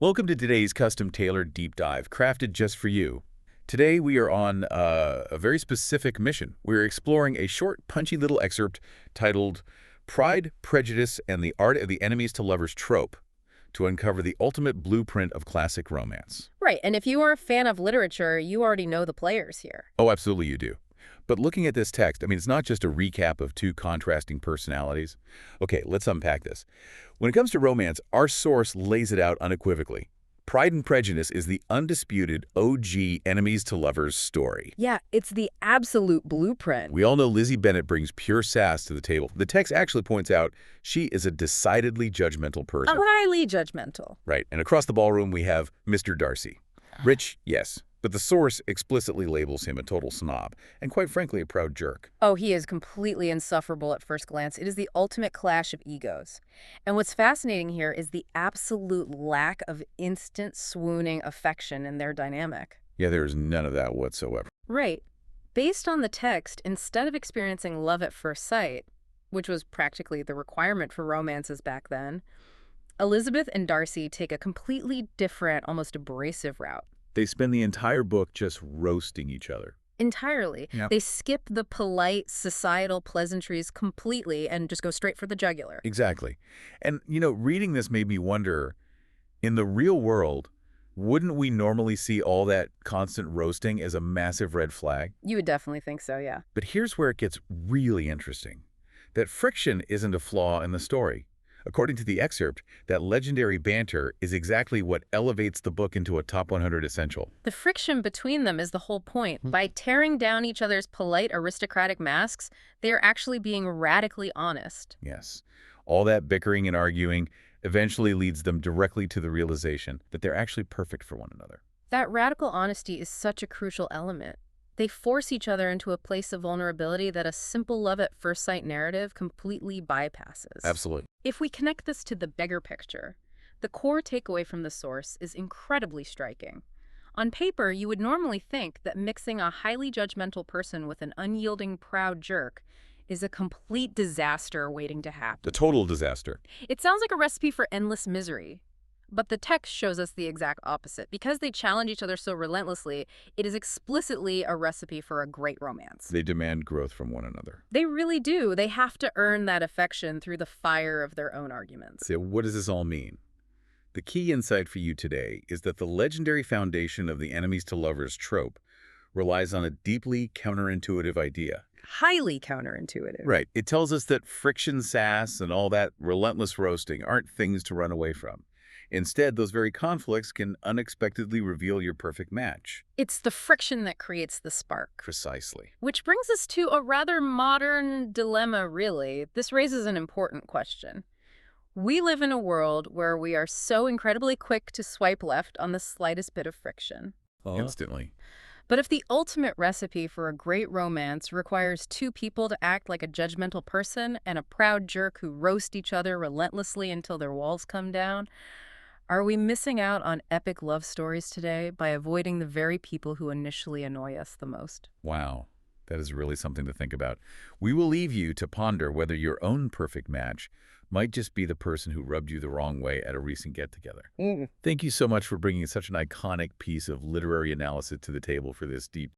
Welcome to today's custom-tailored deep dive, crafted just for you. Today we are on a very specific mission. We're exploring a short, punchy little excerpt titled Pride, Prejudice, and the Art of the Enemies to Lovers trope to uncover the ultimate blueprint of classic romance. Right, and if you are a fan of literature, you already know the players here. Oh, absolutely you do. But looking at this text, it's not just a recap of two contrasting personalities. Okay, let's unpack this. When it comes to romance, our source lays it out unequivocally. Pride and Prejudice is the undisputed OG enemies to lovers story. Yeah, it's the absolute blueprint. We all know Lizzie Bennet brings pure sass to the table. The text actually points out she is a decidedly judgmental person. Highly judgmental. Right, and across the ballroom we have Mr. Darcy. Rich, yes, but the source explicitly labels him a total snob, and quite frankly a proud jerk. Oh, he is completely insufferable at first glance. It is the ultimate clash of egos. And what's fascinating here is the absolute lack of instant swooning affection in their dynamic. Yeah, there's none of that whatsoever. Right. Based on the text, instead of experiencing love at first sight, which was practically the requirement for romances back then, Elizabeth and Darcy take a completely different, almost abrasive route. They spend the entire book just roasting each other. Entirely. Yep. They skip the polite societal pleasantries completely and just go straight for the jugular. Exactly. And, reading this made me wonder, in the real world, wouldn't we normally see all that constant roasting as a massive red flag? You would definitely think so, yeah. But here's where it gets really interesting. That friction isn't a flaw in the story. According to the excerpt, that legendary banter is exactly what elevates the book into a top 100 essential. The friction between them is the whole point. By tearing down each other's polite aristocratic masks, they are actually being radically honest. Yes. All that bickering and arguing eventually leads them directly to the realization that they're actually perfect for one another. That radical honesty is such a crucial element. They force each other into a place of vulnerability that a simple love at first sight narrative completely bypasses. Absolutely. If we connect this to the bigger picture, the core takeaway from the source is incredibly striking. On paper, you would normally think that mixing a highly judgmental person with an unyielding, proud jerk is a complete disaster waiting to happen. The total disaster. It sounds like a recipe for endless misery. But the text shows us the exact opposite. Because they challenge each other so relentlessly, it is explicitly a recipe for a great romance. They demand growth from one another. They really do. They have to earn that affection through the fire of their own arguments. So what does this all mean? The key insight for you today is that the legendary foundation of the enemies to lovers trope relies on a deeply counterintuitive idea. Highly counterintuitive. Right. It tells us that friction, sass, and all that relentless roasting aren't things to run away from. Instead, those very conflicts can unexpectedly reveal your perfect match. It's the friction that creates the spark. Precisely. Which brings us to a rather modern dilemma, really. This raises an important question. We live in a world where we are so incredibly quick to swipe left on the slightest bit of friction. Instantly. But if the ultimate recipe for a great romance requires two people to act like a judgmental person and a proud jerk who roast each other relentlessly until their walls come down, are we missing out on epic love stories today by avoiding the very people who initially annoy us the most? Wow. That is really something to think about. We will leave you to ponder whether your own perfect match might just be the person who rubbed you the wrong way at a recent get-together. Thank you so much for bringing such an iconic piece of literary analysis to the table for this deep